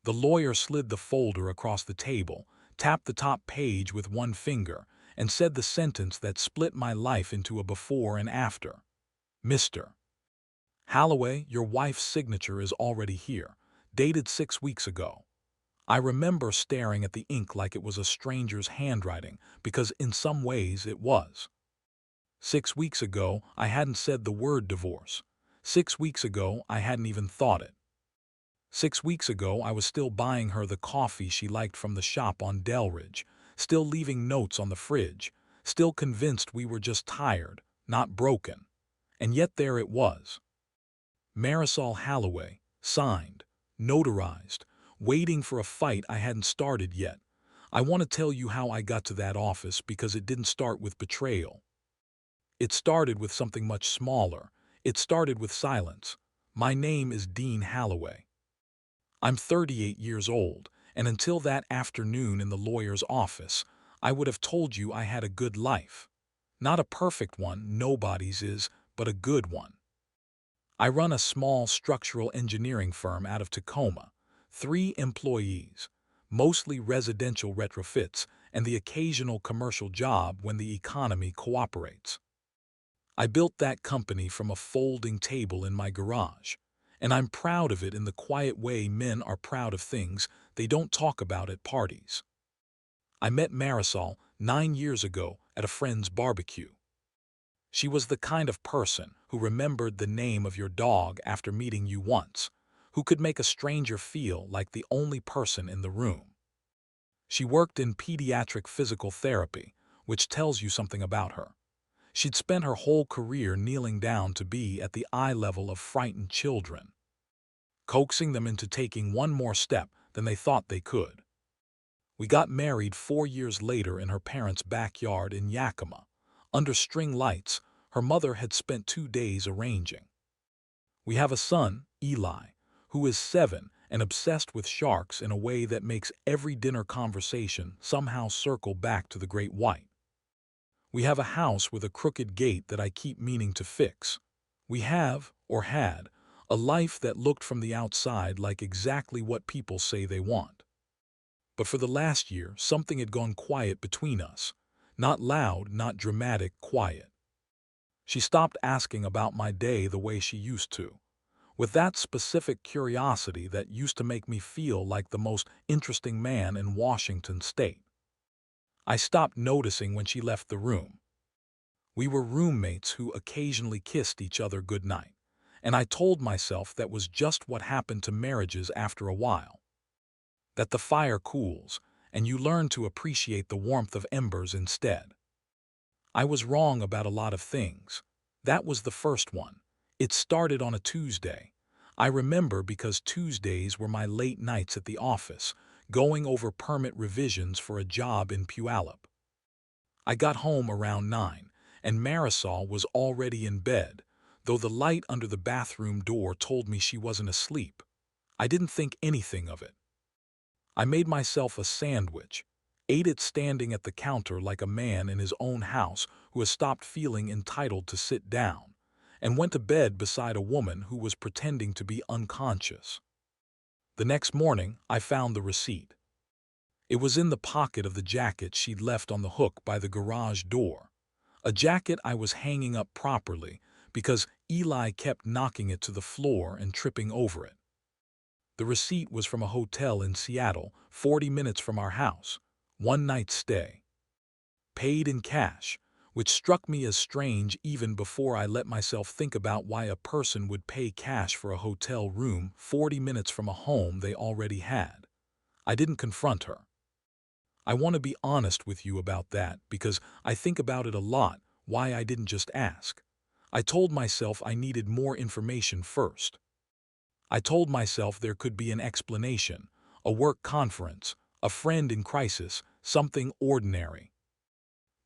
The lawyer slid the folder across the table, tapped the top page with one finger, and said the sentence that split my life into a before and after. Mr. Holloway, your wife's signature is already here, dated 6 weeks ago. I remember staring at the ink like it was a stranger's handwriting, because in some ways it was. 6 weeks ago, I hadn't said the word divorce. 6 weeks ago, I hadn't even thought it. 6 weeks ago, I was still buying her the coffee she liked from the shop on Delridge, still leaving notes on the fridge, still convinced we were just tired, not broken. And yet there it was. Marisol Holloway, signed, notarized, waiting for a fight I hadn't started yet. I want to tell you how I got to that office because it didn't start with betrayal. It started with something much smaller. It started with silence. My name is Dean Holloway. I'm 38 years old, and until that afternoon in the lawyer's office, I would have told you I had a good life. Not a perfect one, nobody's is, but a good one. I run a small structural engineering firm out of Tacoma, 3 employees, mostly residential retrofits, and the occasional commercial job when the economy cooperates. I built that company from a folding table in my garage, and I'm proud of it in the quiet way men are proud of things they don't talk about at parties. I met Marisol 9 years ago at a friend's barbecue. She was the kind of person who remembered the name of your dog after meeting you once, who could make a stranger feel like the only person in the room. She worked in pediatric physical therapy, which tells you something about her. She'd spent her whole career kneeling down to be at the eye level of frightened children, coaxing them into taking one more step than they thought they could. We got married 4 years later in her parents' backyard in Yakima, under string lights her mother had spent 2 days arranging. We have a son, Eli, who is 7 and obsessed with sharks in a way that makes every dinner conversation somehow circle back to the great white. We have a house with a crooked gate that I keep meaning to fix. We have, or had, a life that looked from the outside like exactly what people say they want. But for the last year, something had gone quiet between us. Not loud, not dramatic, quiet. She stopped asking about my day the way she used to, with that specific curiosity that used to make me feel like the most interesting man in Washington state. I stopped noticing when she left the room. We were roommates who occasionally kissed each other goodnight, and I told myself that was just what happened to marriages after a while. That the fire cools, and you learn to appreciate the warmth of embers instead. I was wrong about a lot of things. That was the first one. It started on a Tuesday. I remember because Tuesdays were my late nights at the office, going over permit revisions for a job in Puyallup. I got home around 9, and Marisol was already in bed, though the light under the bathroom door told me she wasn't asleep. I didn't think anything of it. I made myself a sandwich, ate it standing at the counter like a man in his own house who has stopped feeling entitled to sit down, and went to bed beside a woman who was pretending to be unconscious. The next morning, I found the receipt. It was in the pocket of the jacket she'd left on the hook by the garage door, a jacket I was hanging up properly because Eli kept knocking it to the floor and tripping over it. The receipt was from a hotel in Seattle, 40 minutes from our house, 1 night stay. Paid in cash, which struck me as strange even before I let myself think about why a person would pay cash for a hotel room 40 minutes from a home they already had. I didn't confront her. I want to be honest with you about that because I think about it a lot, why I didn't just ask. I told myself I needed more information first. I told myself there could be an explanation, a work conference, a friend in crisis, something ordinary.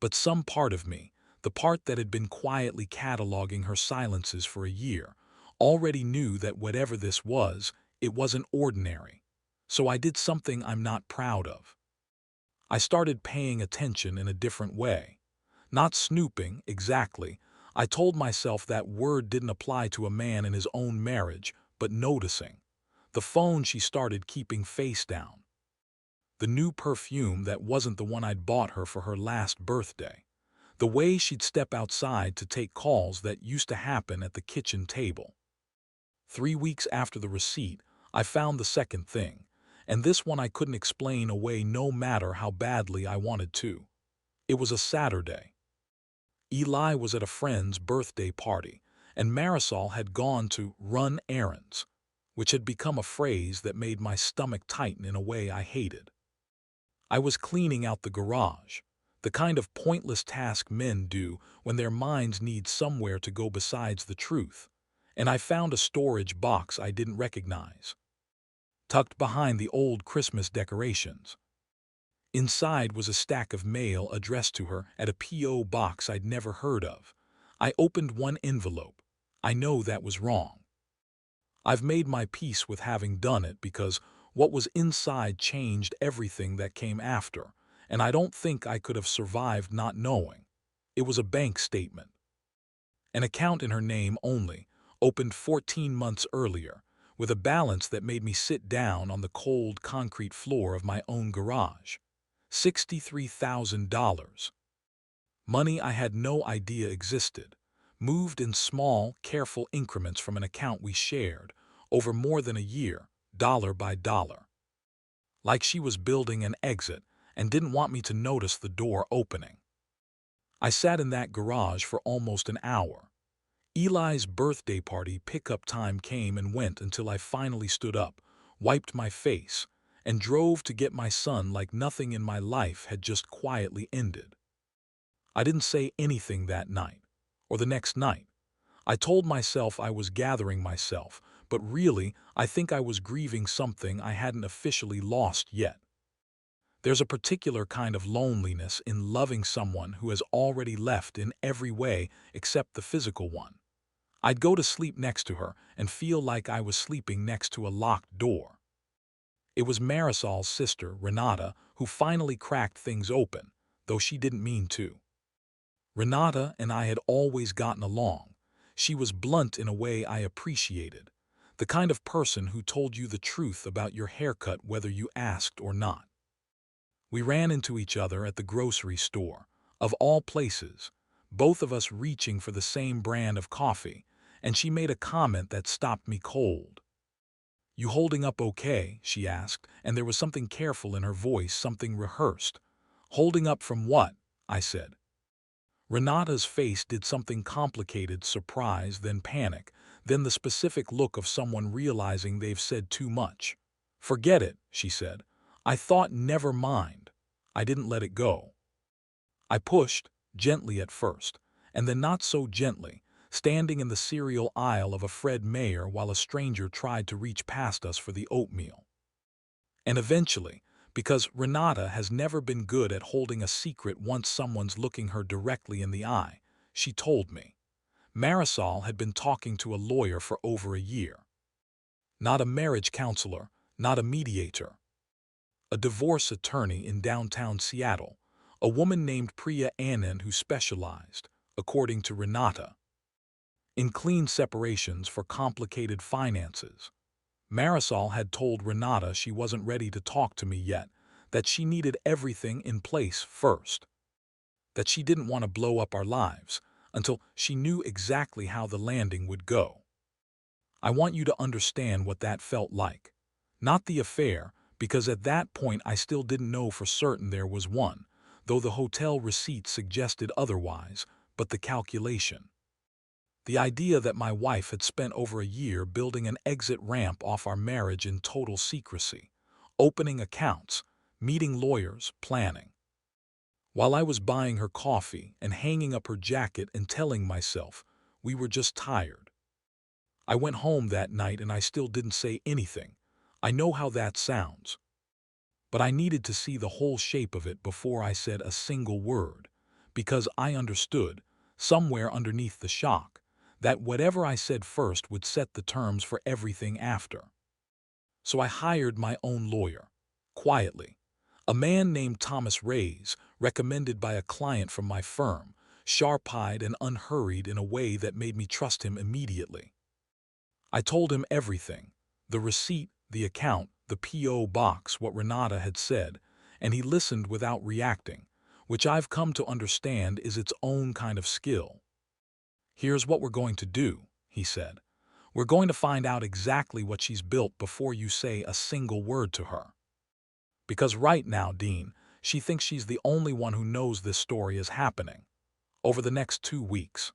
But some part of me, the part that had been quietly cataloging her silences for a year, already knew that whatever this was, it wasn't ordinary. So I did something I'm not proud of. I started paying attention in a different way. Not snooping, exactly. I told myself that word didn't apply to a man in his own marriage, but noticing. The phone she started keeping face down. The new perfume that wasn't the one I'd bought her for her last birthday. The way she'd step outside to take calls that used to happen at the kitchen table. 3 weeks after the receipt, I found the second thing, and this one I couldn't explain away no matter how badly I wanted to. It was a Saturday. Eli was at a friend's birthday party, and Marisol had gone to run errands, which had become a phrase that made my stomach tighten in a way I hated. I was cleaning out the garage, the kind of pointless task men do when their minds need somewhere to go besides the truth, and I found a storage box I didn't recognize, tucked behind the old Christmas decorations. Inside was a stack of mail addressed to her at a P.O. box I'd never heard of. I opened one envelope. I know that was wrong. I've made my peace with having done it because what was inside changed everything that came after, and I don't think I could have survived not knowing. It was a bank statement. An account in her name only, opened 14 months earlier, with a balance that made me sit down on the cold concrete floor of my own garage. $63,000. Money I had no idea existed, moved in small, careful increments from an account we shared, over more than a year, dollar by dollar. Like she was building an exit and didn't want me to notice the door opening. I sat in that garage for almost an hour. Eli's birthday party pickup time came and went until I finally stood up, wiped my face, and drove to get my son like nothing in my life had just quietly ended. I didn't say anything that night, or the next night. I told myself I was gathering myself, but really, I think I was grieving something I hadn't officially lost yet. There's a particular kind of loneliness in loving someone who has already left in every way except the physical one. I'd go to sleep next to her and feel like I was sleeping next to a locked door. It was Marisol's sister, Renata, who finally cracked things open, though she didn't mean to. Renata and I had always gotten along. She was blunt in a way I appreciated, the kind of person who told you the truth about your haircut whether you asked or not. We ran into each other at the grocery store, of all places, both of us reaching for the same brand of coffee, and she made a comment that stopped me cold. "You holding up okay?" she asked, and there was something careful in her voice, something rehearsed. "Holding up from what?" I said. Renata's face did something complicated, surprise, then panic, then the specific look of someone realizing they've said too much. "Forget it," she said. I thought, never mind. I didn't let it go. I pushed, gently at first, and then not so gently, standing in the cereal aisle of a Fred Meyer while a stranger tried to reach past us for the oatmeal. And eventually, because Renata has never been good at holding a secret once someone's looking her directly in the eye, she told me. Marisol had been talking to a lawyer for over a year. Not a marriage counselor, not a mediator. A divorce attorney in downtown Seattle, a woman named Priya Anand who specialized, according to Renata, in clean separations for complicated finances. Marisol had told Renata she wasn't ready to talk to me yet, that she needed everything in place first, that she didn't want to blow up our lives until she knew exactly how the landing would go. I want you to understand what that felt like. Not the affair, because at that point I still didn't know for certain there was one, though the hotel receipt suggested otherwise, but the calculation. The idea that my wife had spent over a year building an exit ramp off our marriage in total secrecy, opening accounts, meeting lawyers, planning. While I was buying her coffee and hanging up her jacket and telling myself we were just tired. I went home that night and I still didn't say anything. I know how that sounds. But I needed to see the whole shape of it before I said a single word, because I understood, somewhere underneath the shock, that whatever I said first would set the terms for everything after. So I hired my own lawyer, quietly. A man named Thomas Reyes, recommended by a client from my firm, sharp-eyed and unhurried in a way that made me trust him immediately. I told him everything, the receipt, the account, the P.O. box, what Renata had said, and he listened without reacting, which I've come to understand is its own kind of skill. "Here's what we're going to do," he said. "We're going to find out exactly what she's built before you say a single word to her. Because right now, Dean, she thinks she's the only one who knows this story is happening. Over the next 2 weeks."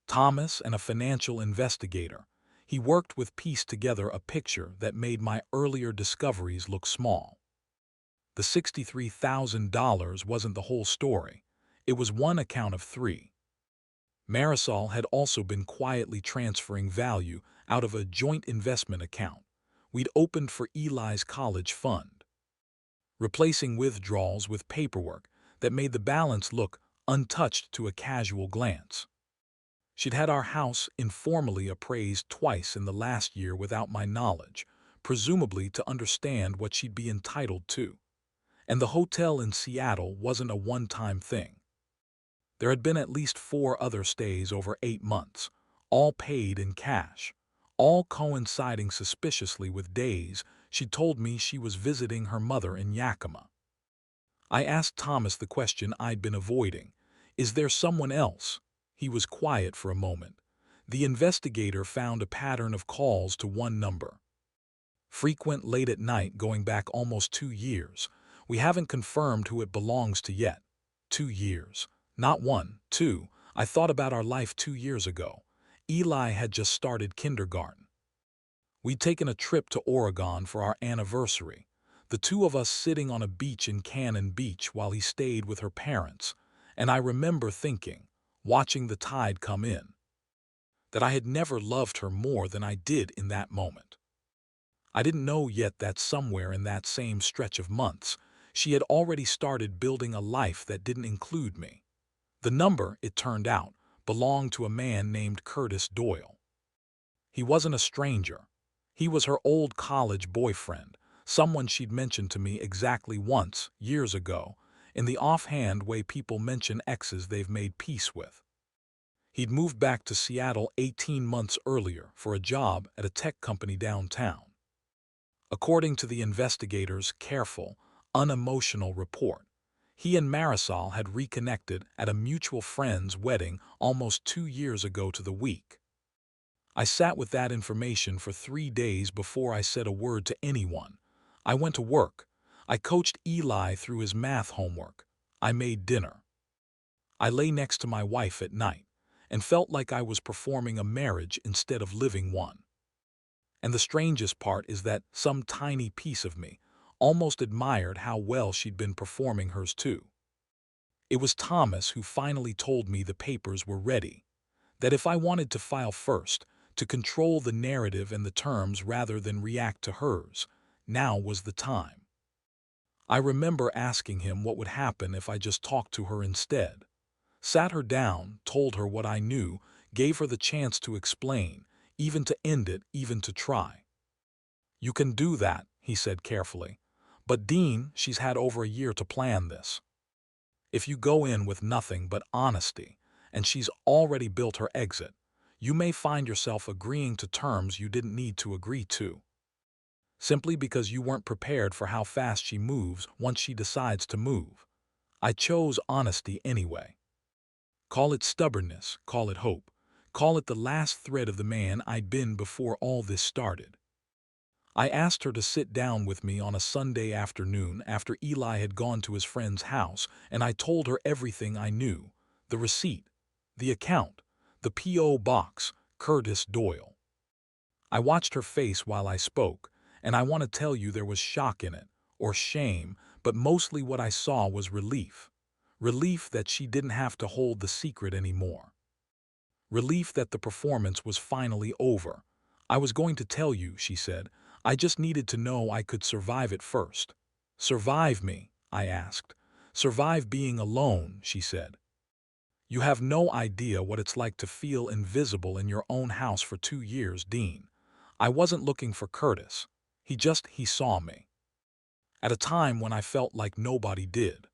Thomas and a financial investigator, he worked with pieced together a picture that made my earlier discoveries look small. The $63,000 wasn't the whole story. It was one account of three. Marisol had also been quietly transferring value out of a joint investment account we'd opened for Eli's college fund, replacing withdrawals with paperwork that made the balance look untouched to a casual glance. She'd had our house informally appraised twice in the last year without my knowledge, presumably to understand what she'd be entitled to. And the hotel in Seattle wasn't a one-time thing. There had been at least 4 other stays over 8 months, all paid in cash, all coinciding suspiciously with days she'd told me she was visiting her mother in Yakima. I asked Thomas the question I'd been avoiding. "Is there someone else?" He was quiet for a moment. The investigator found a pattern of calls to one number. "Frequent late at night going back almost 2 years. We haven't confirmed who it belongs to yet." 2 years. Not 1, 2. I thought about our life 2 years ago. Eli had just started kindergarten. We'd taken a trip to Oregon for our anniversary, the two of us sitting on a beach in Cannon Beach while he stayed with her parents, and I remember thinking, watching the tide come in, that I had never loved her more than I did in that moment. I didn't know yet that somewhere in that same stretch of months, she had already started building a life that didn't include me. The number, it turned out, belonged to a man named Curtis Doyle. He wasn't a stranger. He was her old college boyfriend, someone she'd mentioned to me exactly once, years ago, in the offhand way people mention exes they've made peace with. He'd moved back to Seattle 18 months earlier for a job at a tech company downtown. According to the investigator's careful, unemotional report, he and Marisol had reconnected at a mutual friend's wedding almost 2 years ago to the week. I sat with that information for 3 days before I said a word to anyone. I went to work. I coached Eli through his math homework. I made dinner. I lay next to my wife at night and felt like I was performing a marriage instead of living one. And the strangest part is that some tiny piece of me almost admired how well she'd been performing hers too. It was Thomas who finally told me the papers were ready, that if I wanted to file first, to control the narrative and the terms rather than react to hers, now was the time. I remember asking him what would happen if I just talked to her instead, sat her down, told her what I knew, gave her the chance to explain, even to end it, even to try. "You can do that," he said carefully. "But Dean, she's had over a year to plan this. If you go in with nothing but honesty, and she's already built her exit, you may find yourself agreeing to terms you didn't need to agree to, simply because you weren't prepared for how fast she moves once she decides to move. I chose honesty anyway. Call it stubbornness, call it hope, call it the last thread of the man I'd been before all this started." I asked her to sit down with me on a Sunday afternoon after Eli had gone to his friend's house, and I told her everything I knew, the receipt, the account, the P.O. box, Curtis Doyle. I watched her face while I spoke, and I want to tell you there was shock in it, or shame, but mostly what I saw was relief. Relief that she didn't have to hold the secret anymore. Relief that the performance was finally over. "I was going to tell you," she said. "I just needed to know I could survive it first." "Survive me?" I asked. "Survive being alone," she said. "You have no idea what it's like to feel invisible in your own house for 2 years, Dean. I wasn't looking for Curtis. He saw me. At a time when I felt like nobody did.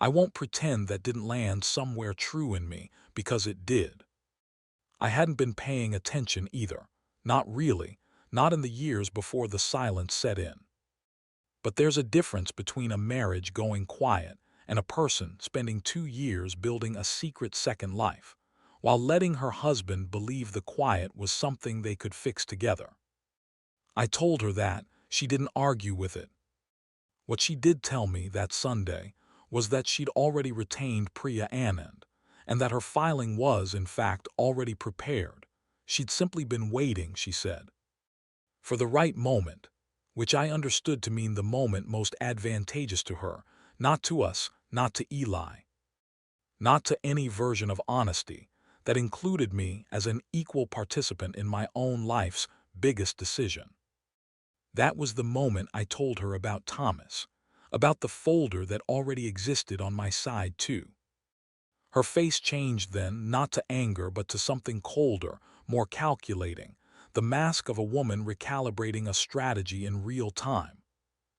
I won't pretend that didn't land somewhere true in me, because it did. I hadn't been paying attention either. Not really. not in the years before the silence set in. But there's a difference between a marriage going quiet and a person spending 2 years building a secret second life, while letting her husband believe the quiet was something they could fix together. I told her that. She didn't argue with it. What she did tell me that Sunday was that she'd already retained Priya Anand, and that her filing was, in fact, already prepared. She'd simply been waiting, she said, for the right moment, which I understood to mean the moment most advantageous to her, not to us, not to Eli, not to any version of honesty that included me as an equal participant in my own life's biggest decision. That was the moment I told her about Thomas, about the folder that already existed on my side too. Her face changed then, not to anger but to something colder, more calculating, the mask of a woman recalibrating a strategy in real time.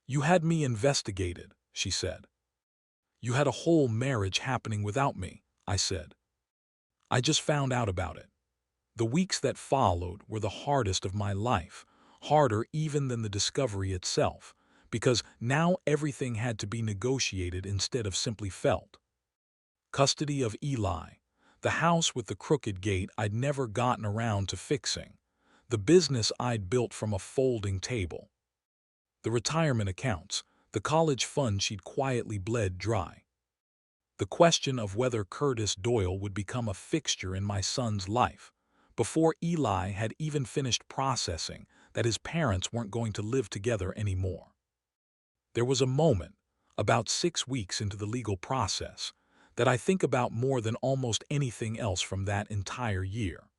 "You had me investigated," she said. "You had a whole marriage happening without me," I said. "I just found out about it." The weeks that followed were the hardest of my life, harder even than the discovery itself, because now everything had to be negotiated instead of simply felt. Custody of Eli, the house with the crooked gate I'd never gotten around to fixing, the business I'd built from a folding table, the retirement accounts, the college fund she'd quietly bled dry, the question of whether Curtis Doyle would become a fixture in my son's life, before Eli had even finished processing that his parents weren't going to live together anymore. There was a moment, about 6 weeks into the legal process, that I think about more than almost anything else from that entire year.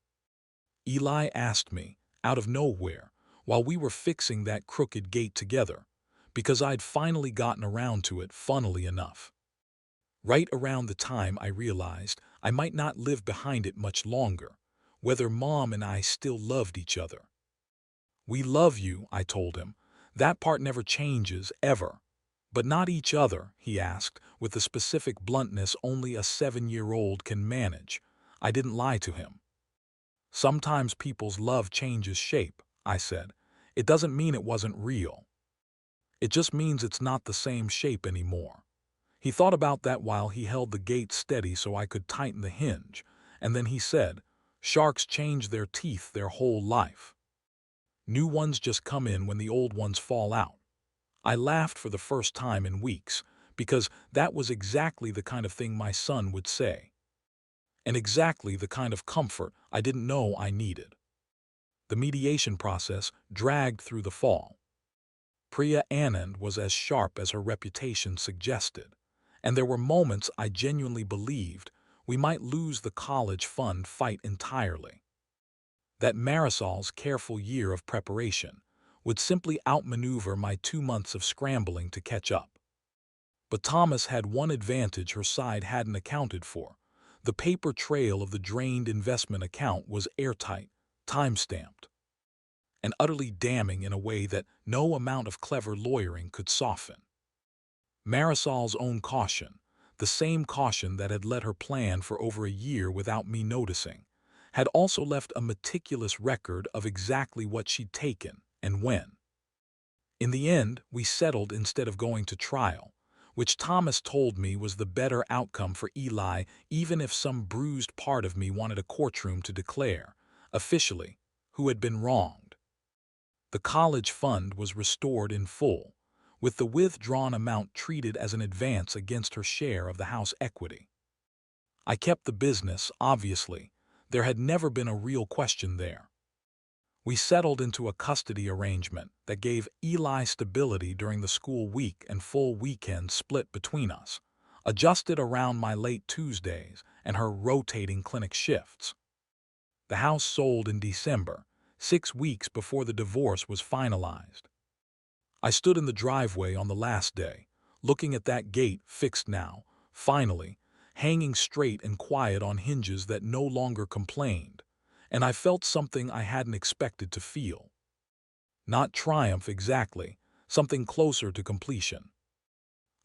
Eli asked me, out of nowhere, while we were fixing that crooked gate together, because I'd finally gotten around to it, funnily enough. Right around the time I realized I might not live behind it much longer, whether Mom and I still loved each other. "We love you," I told him. "That part never changes, ever." "But not each other?" he asked, with the specific bluntness only a 7-year-old can manage. I didn't lie to him. "Sometimes people's love changes shape," I said. "It doesn't mean it wasn't real. It just means it's not the same shape anymore." He thought about that while he held the gate steady so I could tighten the hinge, and then he said, "Sharks change their teeth their whole life. New ones just come in when the old ones fall out." I laughed for the first time in weeks, because that was exactly the kind of thing my son would say. And exactly the kind of comfort I didn't know I needed. The mediation process dragged through the fall. Priya Anand was as sharp as her reputation suggested, and there were moments I genuinely believed we might lose the college fund fight entirely. That Marisol's careful year of preparation would simply outmaneuver my 2 months of scrambling to catch up. But Thomas had one advantage her side hadn't accounted for. The paper trail of the drained investment account was airtight, time-stamped, and utterly damning in a way that no amount of clever lawyering could soften. Marisol's own caution, the same caution that had let her plan for over a year without me noticing, had also left a meticulous record of exactly what she'd taken and when. In the end, we settled instead of going to trial, which Thomas told me was the better outcome for Eli, even if some bruised part of me wanted a courtroom to declare, officially, who had been wronged. The college fund was restored in full, with the withdrawn amount treated as an advance against her share of the house equity. I kept the business, obviously. There had never been a real question there. We settled into a custody arrangement that gave Eli stability during the school week and full weekends split between us, adjusted around my late Tuesdays and her rotating clinic shifts. The house sold in December, 6 weeks before the divorce was finalized. I stood in the driveway on the last day, looking at that gate fixed now, finally, hanging straight and quiet on hinges that no longer complained, and I felt something I hadn't expected to feel. Not triumph exactly, something closer to completion.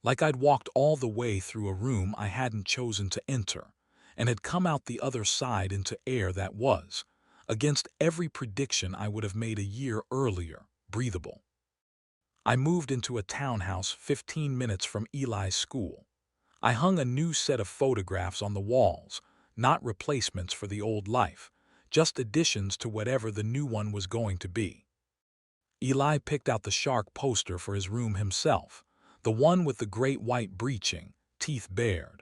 Like I'd walked all the way through a room I hadn't chosen to enter, and had come out the other side into air that was, against every prediction I would have made a year earlier, breathable. I moved into a townhouse 15 minutes from Eli's school. I hung a new set of photographs on the walls, not replacements for the old life, just additions to whatever the new one was going to be. Eli picked out the shark poster for his room himself, the one with the great white breaching, teeth bared,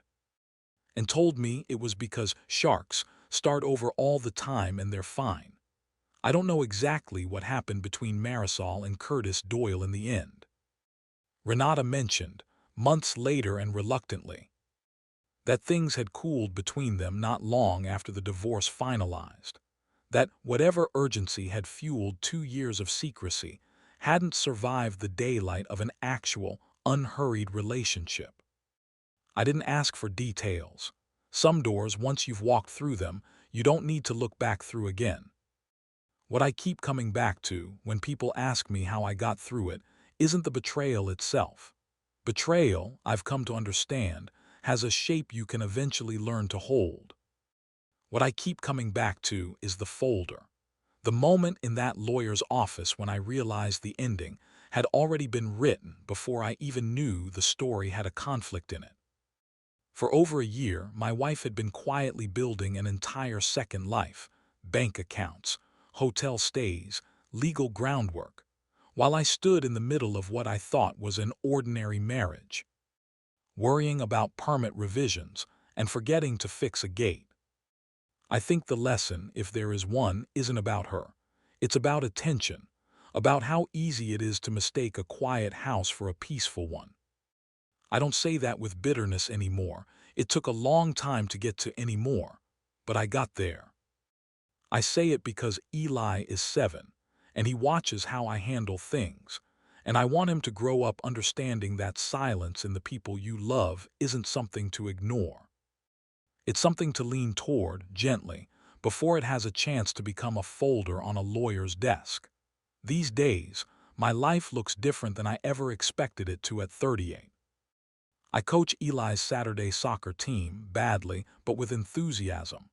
and told me it was because sharks start over all the time and they're fine. I don't know exactly what happened between Marisol and Curtis Doyle in the end. Renata mentioned, months later and reluctantly, that things had cooled between them not long after the divorce finalized, that whatever urgency had fueled 2 years of secrecy hadn't survived the daylight of an actual, unhurried relationship. I didn't ask for details. Some doors, once you've walked through them, you don't need to look back through again. What I keep coming back to, when people ask me how I got through it, isn't the betrayal itself. Betrayal, I've come to understand, has a shape you can eventually learn to hold. What I keep coming back to is the folder. The moment in that lawyer's office when I realized the ending had already been written before I even knew the story had a conflict in it. For over a year, my wife had been quietly building an entire second life, bank accounts, hotel stays, legal groundwork, while I stood in the middle of what I thought was an ordinary marriage, worrying about permit revisions and forgetting to fix a gate. I think the lesson, if there is one, isn't about her. It's about attention, about how easy it is to mistake a quiet house for a peaceful one. I don't say that with bitterness anymore. It took a long time to get to anymore, but I got there. I say it because Eli is 7, and he watches how I handle things, and I want him to grow up understanding that silence in the people you love isn't something to ignore. It's something to lean toward, gently, before it has a chance to become a folder on a lawyer's desk. These days, my life looks different than I ever expected it to at 38. I coach Eli's Saturday soccer team, badly, but with enthusiasm.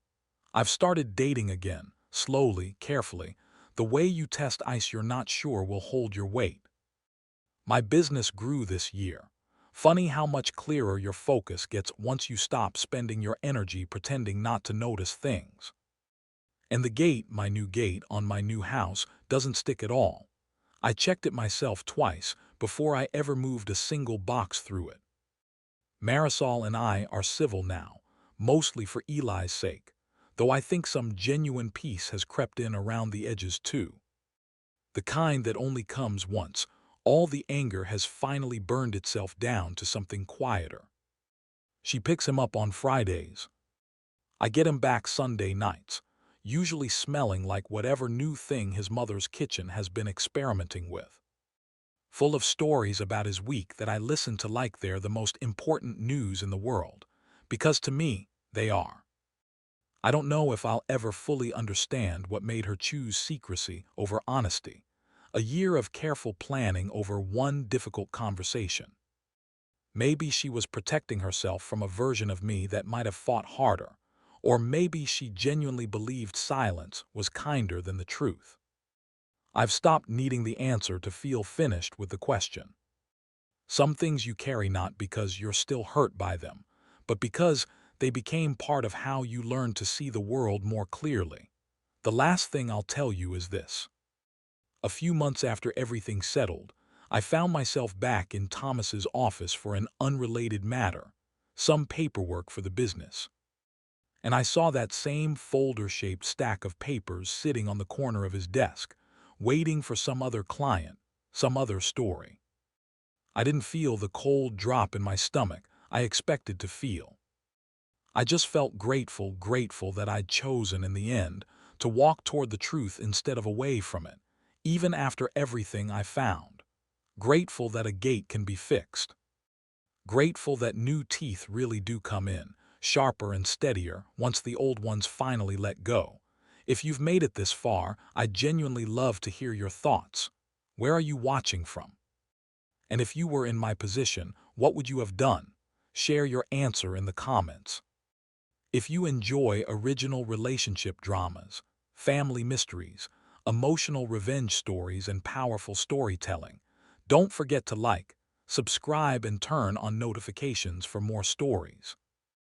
I've started dating again, slowly, carefully, the way you test ice you're not sure will hold your weight. My business grew this year. Funny how much clearer your focus gets once you stop spending your energy pretending not to notice things. And the gate, my new gate on my new house, doesn't stick at all. I checked it myself twice before I ever moved a single box through it. Marisol and I are civil now, mostly for Eli's sake, though I think some genuine peace has crept in around the edges too. The kind that only comes once all the anger has finally burned itself down to something quieter. She picks him up on Fridays. I get him back Sunday nights, usually smelling like whatever new thing his mother's kitchen has been experimenting with, full of stories about his week that I listen to like they're the most important news in the world, because to me, they are. I don't know if I'll ever fully understand what made her choose secrecy over honesty, a year of careful planning over one difficult conversation. Maybe she was protecting herself from a version of me that might have fought harder, or maybe she genuinely believed silence was kinder than the truth. I've stopped needing the answer to feel finished with the question. Some things you carry not because you're still hurt by them, but because they became part of how you learned to see the world more clearly. The last thing I'll tell you is this. A few months after everything settled, I found myself back in Thomas's office for an unrelated matter, some paperwork for the business. And I saw that same folder-shaped stack of papers sitting on the corner of his desk, waiting for some other client, some other story. I didn't feel the cold drop in my stomach I expected to feel. I just felt grateful that I'd chosen in the end to walk toward the truth instead of away from it, even after everything I found. Grateful that a gate can be fixed. Grateful that new teeth really do come in, sharper and steadier once the old ones finally let go. If you've made it this far, I'd genuinely love to hear your thoughts. Where are you watching from? And if you were in my position, what would you have done? Share your answer in the comments. If you enjoy original relationship dramas, family mysteries, emotional revenge stories, and powerful storytelling. Don't forget to like, subscribe, and turn on notifications for more stories.